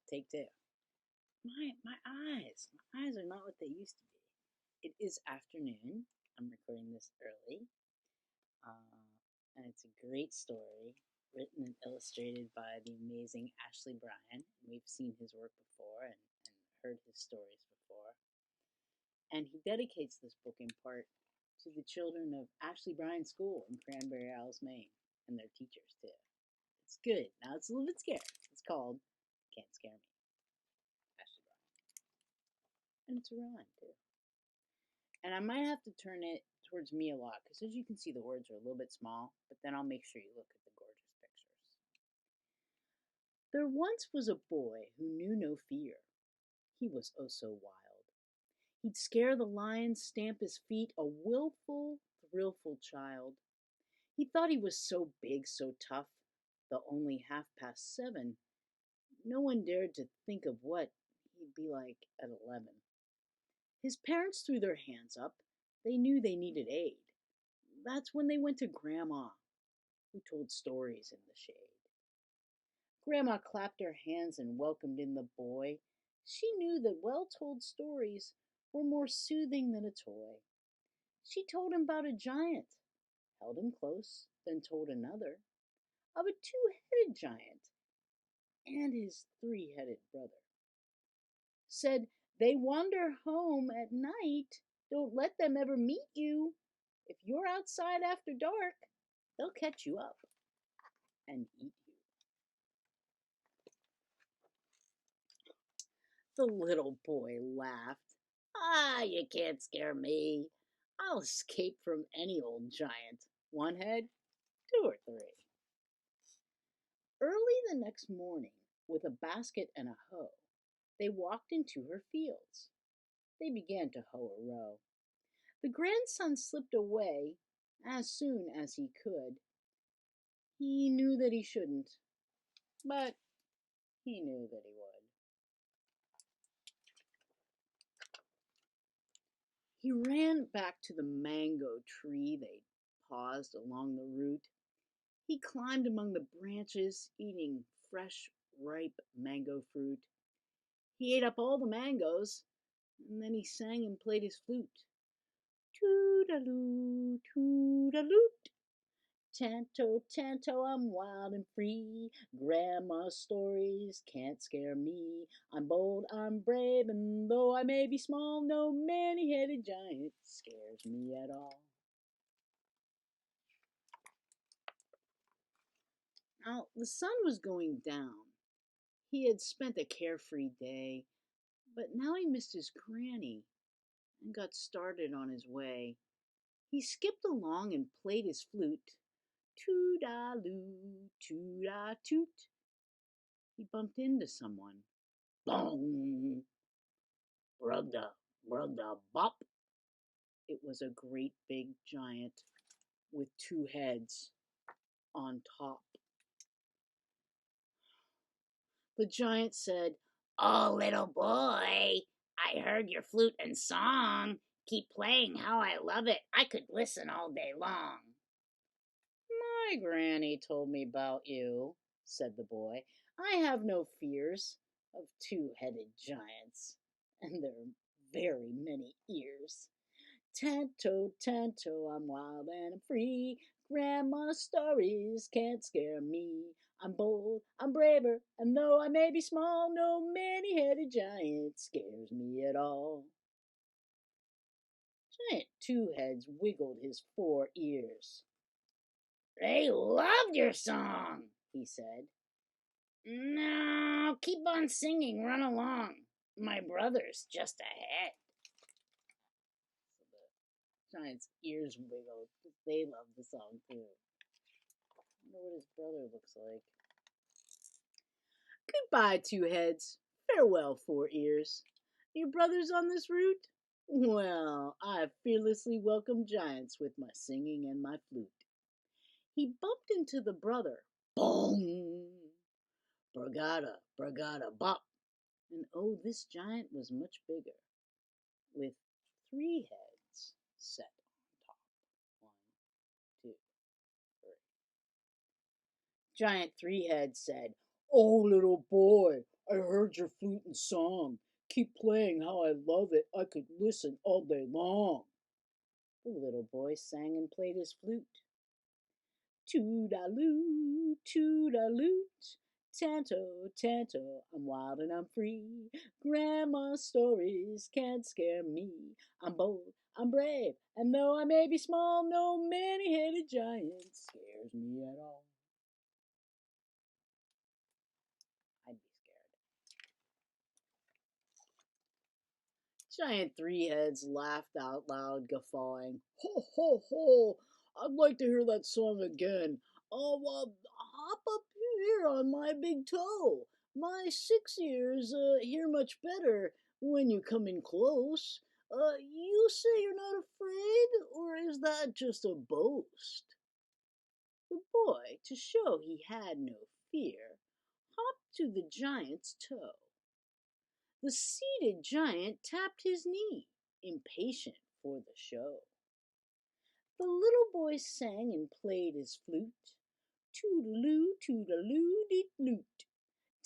Take two. My eyes are not what they used to be. It is afternoon. I'm recording this early, uh, and it's a great story, written and illustrated by the amazing Ashley Bryan. We've seen his work before and heard his stories before. And he dedicates this book in part to the children of Ashley Bryan School in Cranberry Isles, Maine, and their teachers too. It's good. Now it's a little bit scary. It's called Can't Scare Me, Ashley Bryan, and it's a rhyme too. And I might have to turn it towards me a lot because, as you can see, the words are a little bit small, but then I'll make sure you look at the gorgeous pictures. There once was a boy who knew no fear. He was oh so wild. He'd scare the lions, stamp his feet, a willful, thrillful child. He thought he was so big, so tough, though only 7:30. No one dared to think of what he'd be like at 11. His parents threw their hands up. They knew they needed aid. That's when they went to Grandma, who told stories in the shade. Grandma clapped her hands and welcomed in the boy. She knew that well-told stories were more soothing than a toy. She told him about a giant, held him close, then told another of a two-headed giant and his three-headed brother. Said, they wander home at night. Don't let them ever meet you. If you're outside after dark, they'll catch you up and eat you. The little boy laughed. Ah, you can't scare me. I'll escape from any old giant. One head, two or three. Early the next morning, with a basket and a hoe, they walked into her fields. They began to hoe a row. The grandson slipped away as soon as he could. He knew that he shouldn't, but he knew that he would. He ran back to the mango tree. They paused along the root. He climbed among the branches, eating fresh, ripe mango fruit. He ate up all the mangoes, and then he sang and played his flute. Toodaloo, toodaloot. Tanto, tanto, I'm wild and free. Grandma's stories can't scare me. I'm bold, I'm brave, and though I may be small, no many-headed giant scares me at all. Now, the sun was going down. He had spent a carefree day, but now he missed his granny and got started on his way. He skipped along and played his flute. Toodaloo, tooda-toot. He bumped into someone. Bong! Brugda, brugda, bop. It was a great big giant with two heads on top. The giant said, oh, little boy, I heard your flute and song. Keep playing how I love it. I could listen all day long. My granny told me about you, said the boy. I have no fears of two-headed giants, and their very many ears. Tanto, tanto, I'm wild and I'm free. Grandma's stories can't scare me. I'm bold, I'm braver, and though I may be small, no many-headed giant scares me at all. Giant Two Heads wiggled his 4 ears. They loved your song, he said. No, keep on singing, run along. My brother's just ahead. So the giant's ears wiggled because they loved the song too. I wonder what his brother looks like. Goodbye, Two Heads. Farewell, 4 ears. Your brother's on this route? Well, I fearlessly welcome giants with my singing and my flute. He bumped into the brother. Boom! Brigada, brigada, bop. And oh, this giant was much bigger, with 3 heads set on top. 1, 2, 3. Giant 3 Heads said, oh, little boy, I heard heard your flute and song. Keep playing how I love it. I could listen all day long. The little boy sang and played his flute. Toodaloo, toodaloot, tanto, tanto, I'm wild and I'm free. Grandma's stories can't scare me. I'm bold, I'm brave, and though I may be small, no many-headed giant scares me at all. I'd be scared. Giant Three Heads laughed out loud, guffawing. Ho, ho, ho! I'd like to hear that song again. Oh, hop up here on my big toe. My 6 ears hear much better when you come in close. You say you're not afraid, or is that just a boast? The boy, to show he had no fear, hopped to the giant's toe. The seated giant tapped his knee, impatient for the show. The little boy sang and played his flute. Toodaloo, toodaloo, deet loot.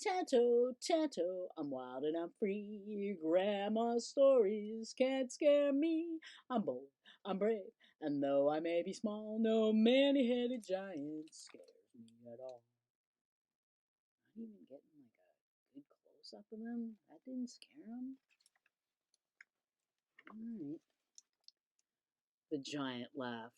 Tanto, tanto, I'm wild and I'm free. Grandma's stories can't scare me. I'm bold, I'm brave, and though I may be small, no many-headed giant scares me at all. Not even getting like a good close-up of them? That didn't scare him? Alright. The giant laughed.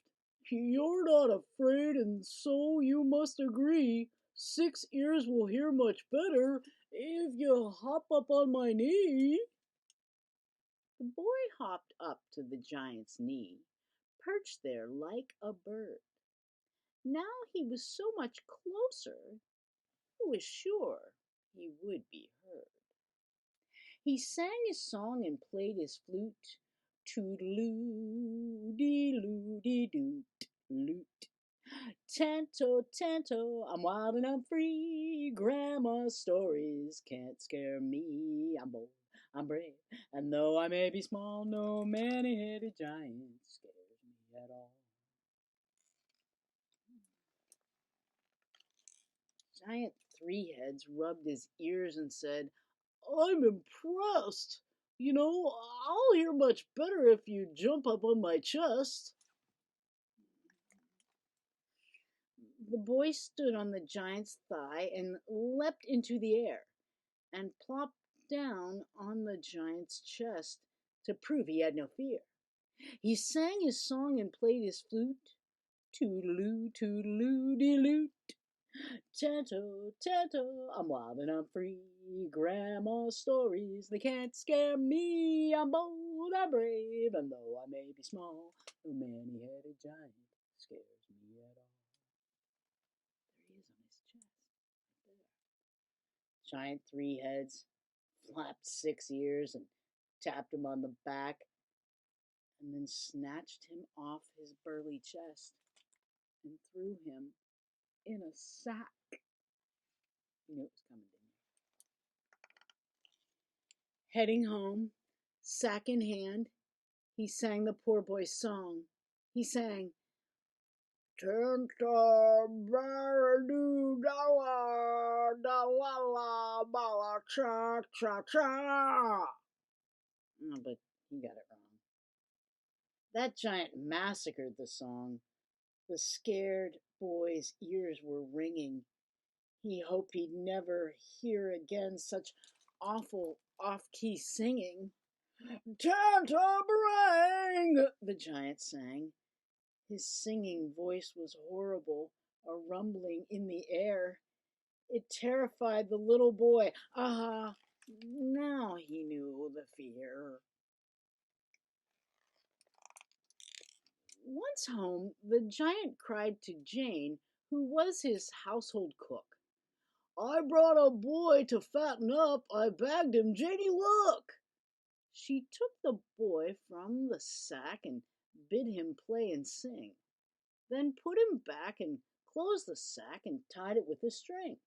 You're not afraid, and so you must agree. 6 ears will hear much better if you hop up on my knee. The boy hopped up to the giant's knee, perched there like a bird. Now he was so much closer, he was sure he would be heard. He sang his song and played his flute. Toodaloo, dee loo, dee doot, loot. Tanto, tanto, I'm wild and I'm free. Grandma's stories can't scare me. I'm bold, I'm brave, and though I may be small, no many-headed giant scares me at all. Giant Three Heads rubbed his ears and said, I'm impressed. You know, I'll hear much better if you jump up on my chest. The boy stood on the giant's thigh and leapt into the air and plopped down on the giant's chest to prove he had no fear. He sang his song and played his flute. Toodaloo, toodaloo, dee loot. Tanto, tanto, I'm wild and I'm free. Grandma's stories, they can't scare me. I'm bold, I'm brave, and though I may be small, no many-headed giant scares me at all. There he is on his chest, right there. Giant Three Heads flapped 6 ears and tapped him on the back, and then snatched him off his burly chest and threw him in a sack. You knew it was coming, didn't you? Heading home, sack in hand, he sang the poor boy's song. He sang, Tenta baradu dawa dawala bala cha cha cha. Oh, but he got it wrong. That giant massacred the song. The scared boy's ears were ringing. He hoped he'd never hear again such awful off-key singing. Tantabarang, the giant sang. His singing voice was horrible, a rumbling in the air. It terrified the little boy. Ah, now he knew the fear. Once home, the giant cried to Jane, who was his household cook. I brought a boy to fatten up. I bagged him. Janie, look! She took the boy from the sack and bid him play and sing, then put him back and closed the sack and tied it with a string.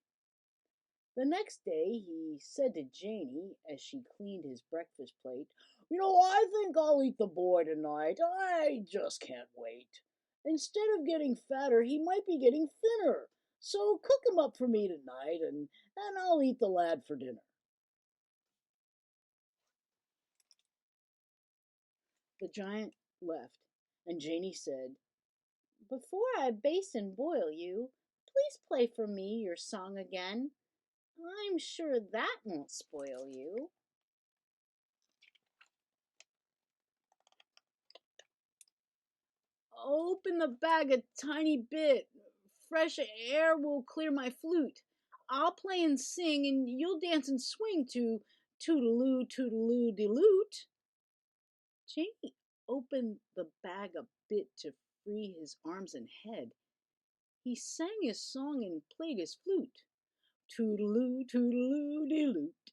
The next day he said to Janie, as she cleaned his breakfast plate, I think I'll eat the boy tonight. I just can't wait. Instead of getting fatter, he might be getting thinner. So cook him up for me tonight, and I'll eat the lad for dinner. The giant left, and Janie said, "Before I baste and boil you, please play for me your song again. I'm sure that won't spoil you." "Open the bag a tiny bit. Fresh air will clear my flute. I'll play and sing, and you'll dance and swing to toodaloo, toodaloo, de loot." Jamie opened the bag a bit to free his arms and head. He sang his song and played his flute. Toodaloo, toodaloo, de loot.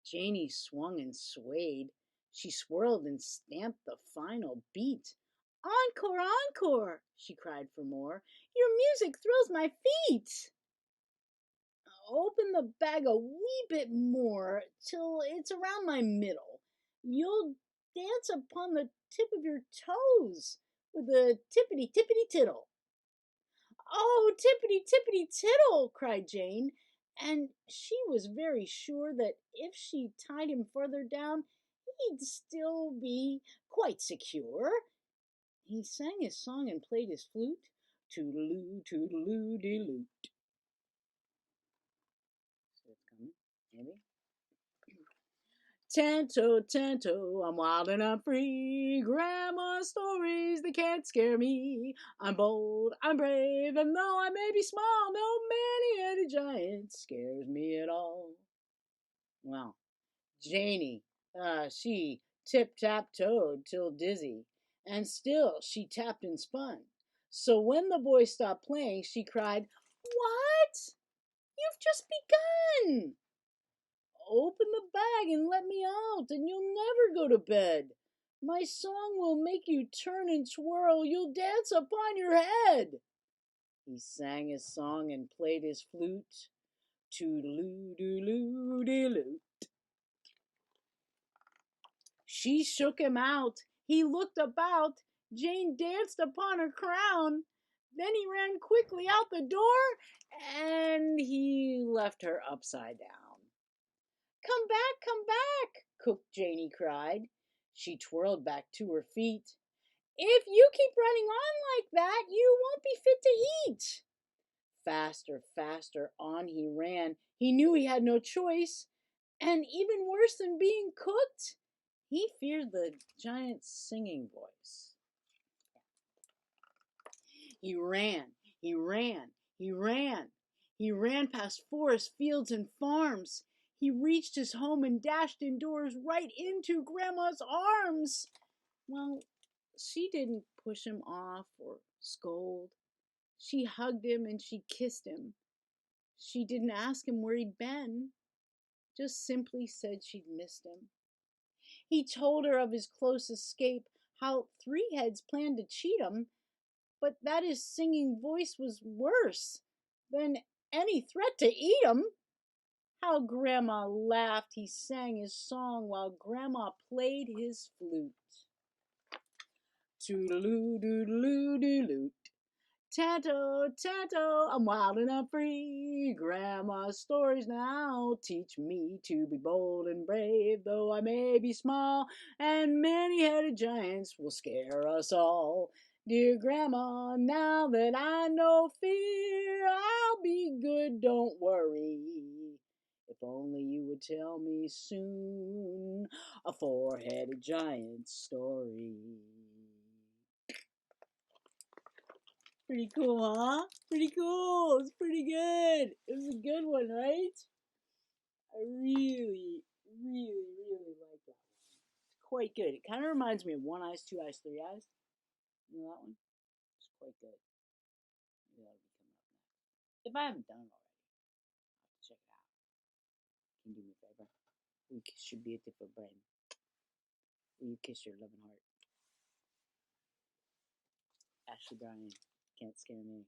Janie swung and swayed. She swirled and stamped the final beat. "Encore, encore!" she cried for more. "Your music thrills my feet." "Open the bag a wee bit more till it's around my middle. You'll dance upon the tip of your toes with a tippity tippity tiddle." "Oh, tippity tippity tiddle!" cried Jane, and she was very sure that if she tied him further down, he'd still be quite secure. He sang his song and played his flute. Toodaloo, toodaloo, de loot. So it's coming, maybe. Tanto, tanto, I'm wild and I'm free. Grandma's stories, they can't scare me. I'm bold, I'm brave, and though I may be small, no many-headed giant scares me at all. Well, Janie, she tip-tap-toed till dizzy, and still she tapped and spun. So when the boy stopped playing, she cried, "What? You've just begun! Open the bag and let me out, and you'll never go to bed. My song will make you turn and twirl. You'll dance upon your head." He sang his song and played his flute. Toodaloo, doodaloo, doodaloo. She shook him out. He looked about. Jane danced upon her crown. Then he ran quickly out the door, and he left her upside down. Come back, Cook Janie cried. She twirled back to her feet. "If you keep running on like that, you won't be fit to eat." Faster, faster on he ran. He knew he had no choice, and even worse than being cooked, he feared the giant's singing voice. He ran, he ran, he ran. He ran past forests, fields, and farms. He reached his home and dashed indoors right into Grandma's arms. Well, she didn't push him off or scold. She hugged him and she kissed him. She didn't ask him where he'd been, just simply said she'd missed him. He told her of his close escape, how three heads planned to cheat him, but that his singing voice was worse than any threat to eat him. How Grandma laughed. He sang his song while Grandma played his flute. Toodaloo, doodaloo, doodaloo. Tanto, tanto, I'm wild and I'm free. Grandma's stories now teach me to be bold and brave, though I may be small, and many-headed giants will scare us all. Dear Grandma, now that I know fear, I'll be good, don't worry. If only you would tell me soon a four-headed giant story. Pretty cool, huh? Pretty cool. It's pretty good. It was a good one, right? I really, really, really like that one. It's quite good. It kind of reminds me of One Eyes, Two Eyes, Three Eyes. You know that one? It's quite good. Maybe that'll be coming up next. If I haven't done it already, I'll have to check it out. Can you do me a favor? We should be a different brain. Will you kiss your loving heart? Ashley Bryan, can't scare me.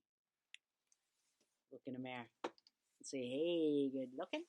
Look in the mirror and say, "Hey, good looking."